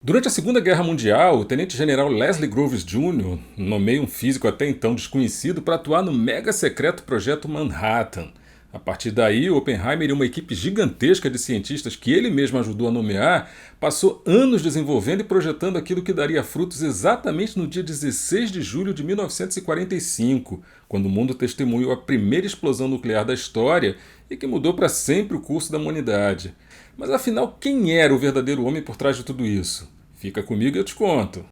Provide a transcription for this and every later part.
Durante a Segunda Guerra Mundial, o tenente-general Leslie Groves Jr. nomeia um físico até então desconhecido para atuar no mega secreto Projeto Manhattan. A partir daí, Oppenheimer e uma equipe gigantesca de cientistas que ele mesmo ajudou a nomear passou anos desenvolvendo e projetando aquilo que daria frutos exatamente no dia 16 de julho de 1945, quando o mundo testemunhou a primeira explosão nuclear da história e que mudou para sempre o curso da humanidade. Mas afinal, quem era o verdadeiro homem por trás de tudo isso? Fica comigo e eu te conto.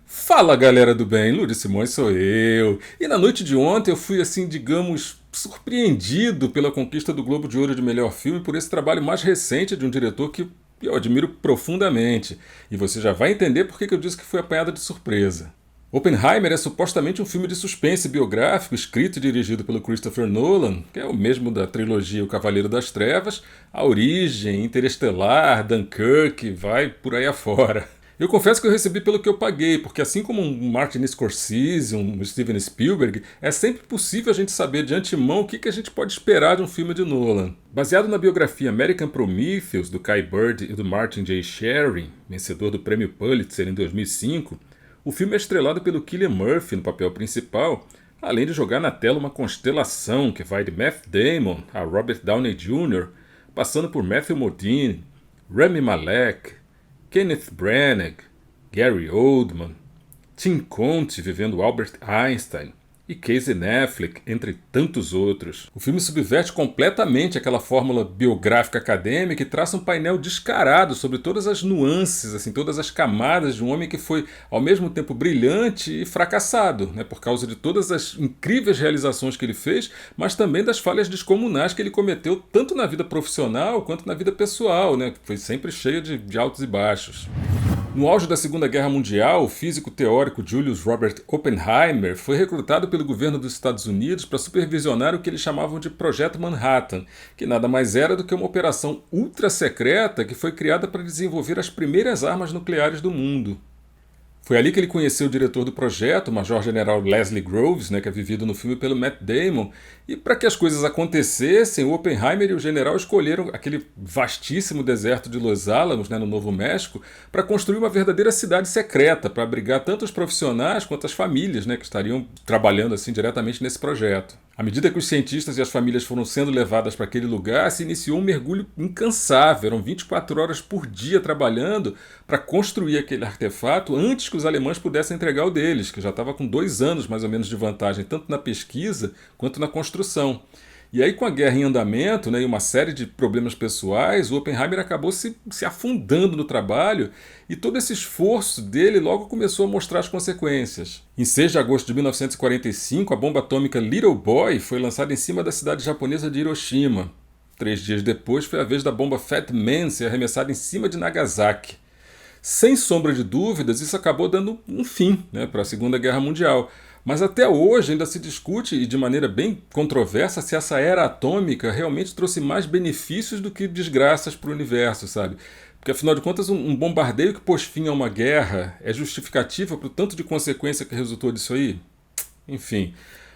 Fala galera do bem, Luiz Simões sou eu. E na noite de ontem eu fui assim, digamos, surpreendido pela conquista do Globo de Ouro de melhor filme por esse trabalho mais recente de um diretor que eu admiro profundamente. E você já vai entender por que eu disse que foi apanhado de surpresa. Oppenheimer é supostamente um filme de suspense biográfico escrito e dirigido pelo Christopher Nolan, que é o mesmo da trilogia O Cavaleiro das Trevas, A Origem, Interestelar, Dunkirk, vai por aí afora. Eu confesso que eu recebi pelo que eu paguei, porque assim como um Martin Scorsese, um Steven Spielberg, é sempre possível a gente saber de antemão o que a gente pode esperar de um filme de Nolan. Baseado na biografia American Prometheus, do Kai Bird e do Martin J. Sherry, vencedor do Prêmio Pulitzer em 2005, o filme é estrelado pelo Cillian Murphy no papel principal, além de jogar na tela uma constelação que vai de Matt Damon a Robert Downey Jr., passando por Matthew Modine, Rami Malek, Kenneth Branagh, Gary Oldman, Tim Conte vivendo Albert Einstein e Casey Affleck, entre tantos outros. O filme subverte completamente aquela fórmula biográfica acadêmica e traça um painel descarado sobre todas as nuances, assim, todas as camadas de um homem que foi ao mesmo tempo brilhante e fracassado, né, por causa de todas as incríveis realizações que ele fez, mas também das falhas descomunais que ele cometeu tanto na vida profissional quanto na vida pessoal, né, que foi sempre cheia de altos e baixos. No auge da Segunda Guerra Mundial, o físico teórico Julius Robert Oppenheimer foi recrutado pelo governo dos Estados Unidos para supervisionar o que eles chamavam de Projeto Manhattan, que nada mais era do que uma operação ultra secreta que foi criada para desenvolver as primeiras armas nucleares do mundo. Foi ali que ele conheceu o diretor do projeto, o Major-General Leslie Groves, né, que é vivido no filme pelo Matt Damon, e para que as coisas acontecessem, o Oppenheimer e o general escolheram aquele vastíssimo deserto de Los Alamos, né, no Novo México, para construir uma verdadeira cidade secreta, para abrigar tanto os profissionais quanto as famílias, né, que estariam trabalhando assim diretamente nesse projeto. À medida que os cientistas e as famílias foram sendo levadas para aquele lugar, se iniciou um mergulho incansável. Eram 24 horas por dia trabalhando para construir aquele artefato antes que os alemães pudessem entregar o deles, que já estava com 2 anos mais ou menos de vantagem, tanto na pesquisa quanto na construção. E aí, com a guerra em andamento, né, e uma série de problemas pessoais, o Oppenheimer acabou se afundando no trabalho e todo esse esforço dele logo começou a mostrar as consequências. Em 6 de agosto de 1945, a bomba atômica Little Boy foi lançada em cima da cidade japonesa de Hiroshima. 3 dias depois, foi a vez da bomba Fat Man ser arremessada em cima de Nagasaki. Sem sombra de dúvidas, isso acabou dando um fim, né, para a Segunda Guerra Mundial. Mas até hoje ainda se discute, e de maneira bem controversa, se essa era atômica realmente trouxe mais benefícios do que desgraças para o universo, sabe? Porque afinal de contas, um bombardeio que pôs fim a uma guerra é justificativa para o tanto de consequência que resultou disso aí? Enfim.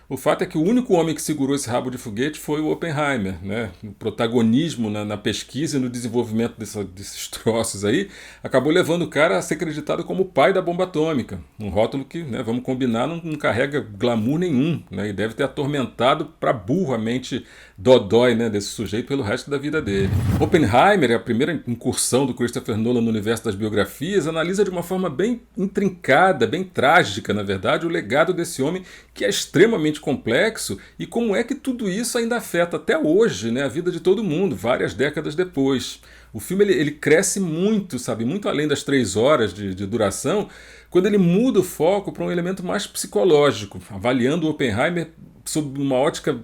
O fato é que o único homem que segurou esse rabo de foguete foi o Oppenheimer, né? O protagonismo na pesquisa e no desenvolvimento desses troços aí acabou levando o cara a ser acreditado como o pai da bomba atômica. Um rótulo que, né, vamos combinar, não carrega glamour nenhum, né? E deve ter atormentado para burro a mente dodói, né, desse sujeito pelo resto da vida dele. Oppenheimer, a primeira incursão do Christopher Nolan no universo das biografias, analisa de uma forma bem intrincada, bem trágica, na verdade, o legado desse homem que é extremamente complexo e como é que tudo isso ainda afeta até hoje, né, a vida de todo mundo, várias décadas depois. O filme ele cresce muito, sabe, muito além das 3 horas de duração, quando ele muda o foco para um elemento mais psicológico, avaliando o Oppenheimer sob uma ótica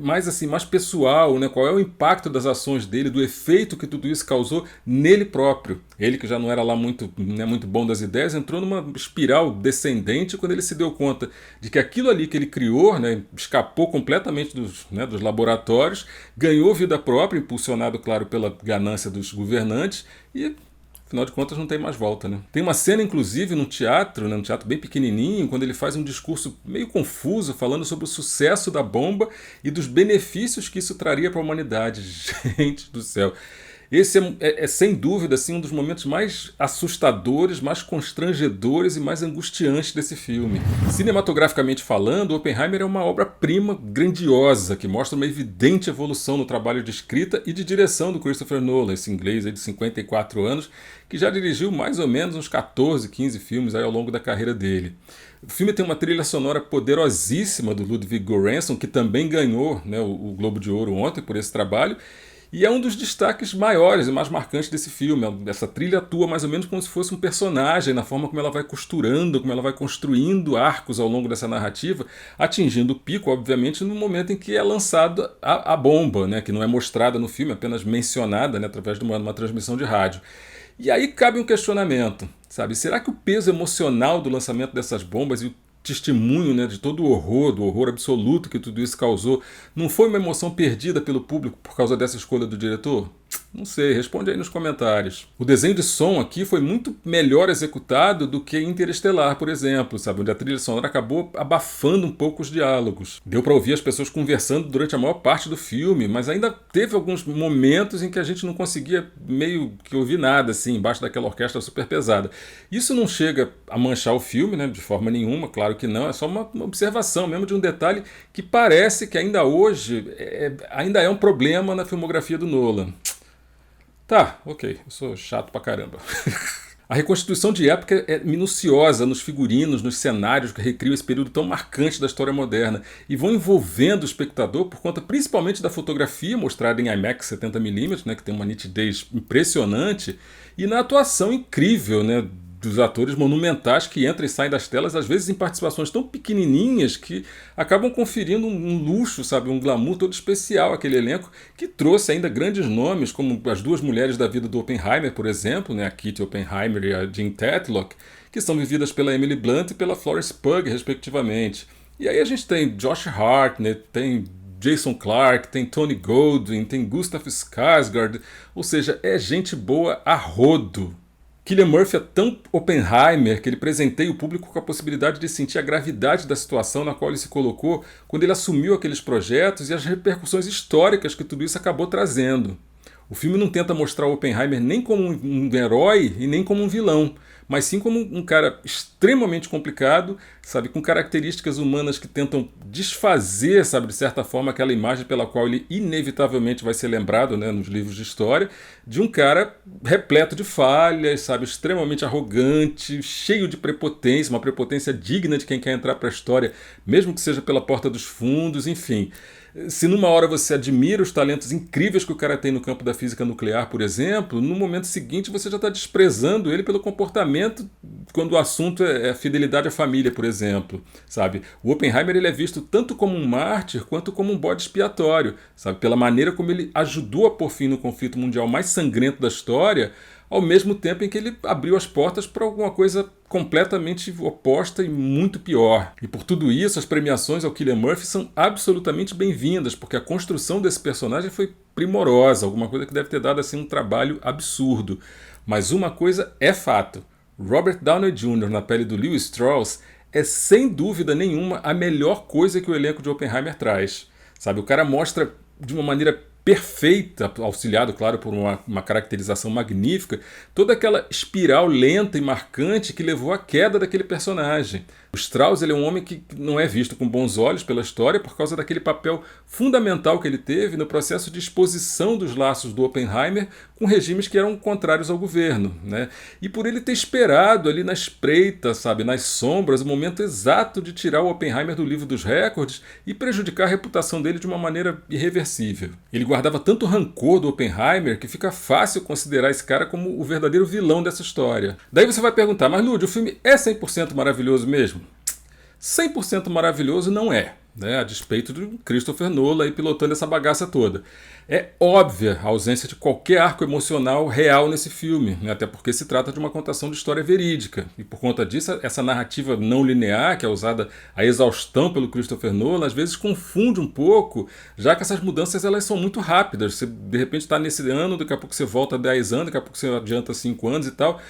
mais pessoal, né? Qual é o impacto das ações dele, do efeito que tudo isso causou nele próprio. Ele, que já não era lá muito bom das ideias, entrou numa espiral descendente quando ele se deu conta de que aquilo ali que ele criou, né, escapou completamente dos laboratórios, ganhou vida própria, impulsionado, claro, pela ganância dos governantes, e Afinal de contas, não tem mais volta, né? Tem uma cena, inclusive, no teatro, né, num teatro bem pequenininho, quando ele faz um discurso meio confuso, falando sobre o sucesso da bomba e dos benefícios que isso traria para a humanidade. Gente do céu. Esse é sem dúvida assim, um dos momentos mais assustadores, mais constrangedores e mais angustiantes desse filme. Cinematograficamente falando, Oppenheimer é uma obra-prima grandiosa que mostra uma evidente evolução no trabalho de escrita e de direção do Christopher Nolan, esse inglês aí de 54 anos, que já dirigiu mais ou menos uns 14, 15 filmes aí ao longo da carreira dele. O filme tem uma trilha sonora poderosíssima do Ludwig Göransson, que também ganhou, né, o Globo de Ouro ontem por esse trabalho. E é um dos destaques maiores e mais marcantes desse filme. Essa trilha atua mais ou menos como se fosse um personagem, na forma como ela vai costurando, como ela vai construindo arcos ao longo dessa narrativa, atingindo o pico, obviamente, no momento em que é lançada a bomba, né, que não é mostrada no filme, apenas mencionada, né, através de uma transmissão de rádio. E aí cabe um questionamento, sabe? Será que o peso emocional do lançamento dessas bombas e o testemunho, né, de todo o horror, do horror absoluto que tudo isso causou, não foi uma emoção perdida pelo público por causa dessa escolha do diretor? Não sei, responde aí nos comentários. O desenho de som aqui foi muito melhor executado do que Interestelar, por exemplo, sabe? Onde a trilha sonora acabou abafando um pouco os diálogos. Deu para ouvir as pessoas conversando durante a maior parte do filme, mas ainda teve alguns momentos em que a gente não conseguia meio que ouvir nada, assim, embaixo daquela orquestra super pesada. Isso não chega a manchar o filme, né? De forma nenhuma, claro que não, é só uma observação mesmo de um detalhe que parece que ainda hoje ainda é um problema na filmografia do Nolan. Tá, ok, eu sou chato pra caramba. A reconstituição de época é minuciosa nos figurinos, nos cenários que recriam esse período tão marcante da história moderna e vão envolvendo o espectador por conta principalmente da fotografia mostrada em IMAX 70mm, né, que tem uma nitidez impressionante, e na atuação incrível, né, dos atores monumentais que entram e saem das telas, às vezes em participações tão pequenininhas que acabam conferindo um luxo, sabe, um glamour todo especial àquele elenco, que trouxe ainda grandes nomes, como as duas mulheres da vida do Oppenheimer, por exemplo, né, a Kitty Oppenheimer e a Jean Tatlock, que são vividas pela Emily Blunt e pela Florence Pugh, respectivamente. E aí a gente tem Josh Hartnett, tem Jason Clarke, tem Tony Goldwyn, tem Gustav Skarsgård, ou seja, é gente boa a rodo. Cillian Murphy é tão Oppenheimer que ele presenteia o público com a possibilidade de sentir a gravidade da situação na qual ele se colocou quando ele assumiu aqueles projetos e as repercussões históricas que tudo isso acabou trazendo. O filme não tenta mostrar o Oppenheimer nem como um herói e nem como um vilão, mas sim como um cara extremamente complicado, sabe, com características humanas que tentam desfazer, sabe, de certa forma, aquela imagem pela qual ele inevitavelmente vai ser lembrado, né, nos livros de história, de um cara repleto de falhas, sabe, extremamente arrogante, cheio de prepotência, uma prepotência digna de quem quer entrar para a história, mesmo que seja pela porta dos fundos, enfim. Se numa hora você admira os talentos incríveis que o cara tem no campo da física nuclear, por exemplo, no momento seguinte você já está desprezando ele pelo comportamento quando o assunto é a fidelidade à família, por exemplo, sabe? O Oppenheimer ele é visto tanto como um mártir quanto como um bode expiatório, sabe? Pela maneira como ele ajudou a pôr fim no conflito mundial mais sangrento da história, ao mesmo tempo em que ele abriu as portas para alguma coisa completamente oposta e muito pior. E por tudo isso, as premiações ao Cillian Murphy são absolutamente bem-vindas, porque a construção desse personagem foi primorosa, alguma coisa que deve ter dado assim um trabalho absurdo. Mas uma coisa é fato, Robert Downey Jr. na pele do Lewis Strauss é sem dúvida nenhuma a melhor coisa que o elenco de Oppenheimer traz. Sabe, o cara mostra de uma maneira perfeita, auxiliado, claro, por uma caracterização magnífica, toda aquela espiral lenta e marcante que levou à queda daquele personagem. O Strauss ele é um homem que não é visto com bons olhos pela história por causa daquele papel fundamental que ele teve no processo de exposição dos laços do Oppenheimer com regimes que eram contrários ao governo, né? E por ele ter esperado ali na espreita, sabe, nas sombras, o momento exato de tirar o Oppenheimer do livro dos recordes e prejudicar a reputação dele de uma maneira irreversível. Ele guardava tanto rancor do Oppenheimer que fica fácil considerar esse cara como o verdadeiro vilão dessa história. Daí você vai perguntar, mas Lud, o filme é 100% maravilhoso mesmo? 100% maravilhoso não é. né, a despeito de Christopher Nolan aí pilotando essa bagaça toda. É óbvia a ausência de qualquer arco emocional real nesse filme, né, até porque se trata de uma contação de história verídica. E por conta disso, essa narrativa não linear, que é usada a exaustão pelo Christopher Nolan, às vezes confunde um pouco, já que essas mudanças elas são muito rápidas. Você de repente está nesse ano, daqui a pouco você volta a 10 anos, daqui a pouco você adianta 5 anos e tal.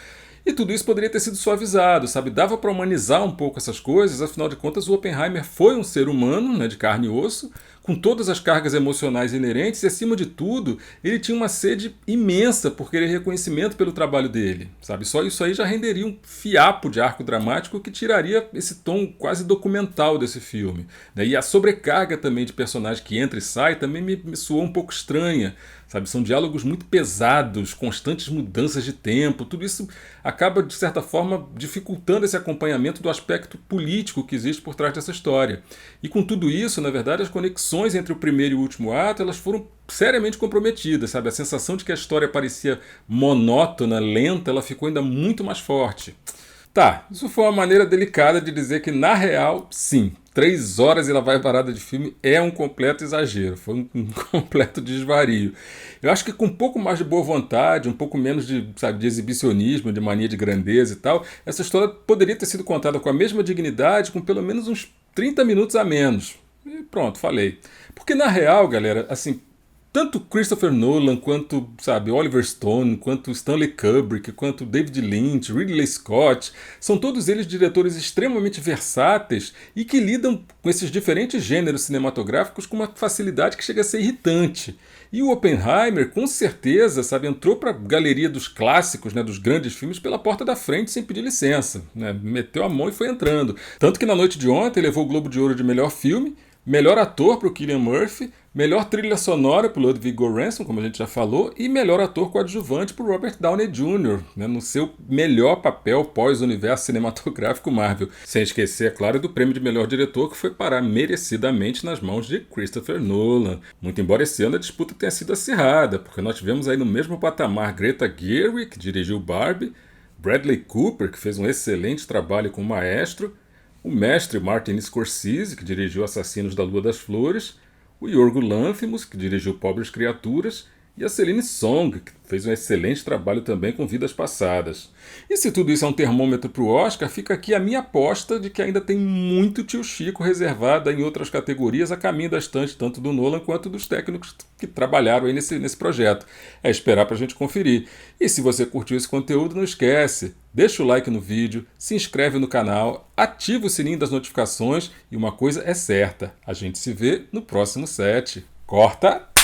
E tudo isso poderia ter sido suavizado, sabe? Dava para humanizar um pouco essas coisas, afinal de contas o Oppenheimer foi um ser humano, né, de carne e osso, com todas as cargas emocionais inerentes e, acima de tudo, ele tinha uma sede imensa por querer reconhecimento pelo trabalho dele, sabe? Só isso aí já renderia um fiapo de arco dramático que tiraria esse tom quase documental desse filme, né? E a sobrecarga também de personagem que entra e sai também me soou um pouco estranha. Sabe, são diálogos muito pesados, constantes mudanças de tempo, tudo isso acaba, de certa forma, dificultando esse acompanhamento do aspecto político que existe por trás dessa história. E com tudo isso, na verdade, as conexões entre o primeiro e o último ato elas foram seriamente comprometidas, sabe? A sensação de que a história parecia monótona, lenta, ela ficou ainda muito mais forte. Tá, isso foi uma maneira delicada de dizer que, na real, sim, 3 horas e lá vai parada de filme é um completo exagero, foi um completo desvario. Eu acho que com um pouco mais de boa vontade, um pouco menos de, sabe, de exibicionismo, de mania de grandeza e tal, essa história poderia ter sido contada com a mesma dignidade, com pelo menos uns 30 minutos a menos. E pronto, falei. Porque na real, galera, assim, tanto Christopher Nolan, quanto, sabe, Oliver Stone, quanto Stanley Kubrick, quanto David Lynch, Ridley Scott, são todos eles diretores extremamente versáteis e que lidam com esses diferentes gêneros cinematográficos com uma facilidade que chega a ser irritante. E o Oppenheimer, com certeza, sabe, entrou para a galeria dos clássicos, né, dos grandes filmes, pela porta da frente sem pedir licença, né, meteu a mão e foi entrando. Tanto que na noite de ontem levou o Globo de Ouro de melhor filme, melhor ator para o Cillian Murphy, melhor trilha sonora para o Ludwig Göransson, como a gente já falou, e melhor ator coadjuvante para o Robert Downey Jr., né, no seu melhor papel pós-universo cinematográfico Marvel. Sem esquecer, é claro, do prêmio de melhor diretor, que foi parar merecidamente nas mãos de Christopher Nolan. Muito embora esse ano a disputa tenha sido acirrada, porque nós tivemos aí no mesmo patamar Greta Gerwig, que dirigiu Barbie, Bradley Cooper, que fez um excelente trabalho com o Maestro, o mestre Martin Scorsese, que dirigiu Assassinos da Lua das Flores, o Yorgos Lanthimos, que dirigiu Pobres Criaturas, e a Celine Song, que fez um excelente trabalho também com Vidas Passadas. E se tudo isso é um termômetro para o Oscar, fica aqui a minha aposta de que ainda tem muito tio Chico reservado em outras categorias a caminho da estante, tanto do Nolan quanto dos técnicos que trabalharam aí nesse projeto. É esperar para a gente conferir. E se você curtiu esse conteúdo, não esquece, deixa o like no vídeo, se inscreve no canal, ativa o sininho das notificações e uma coisa é certa, a gente se vê no próximo set. Corta!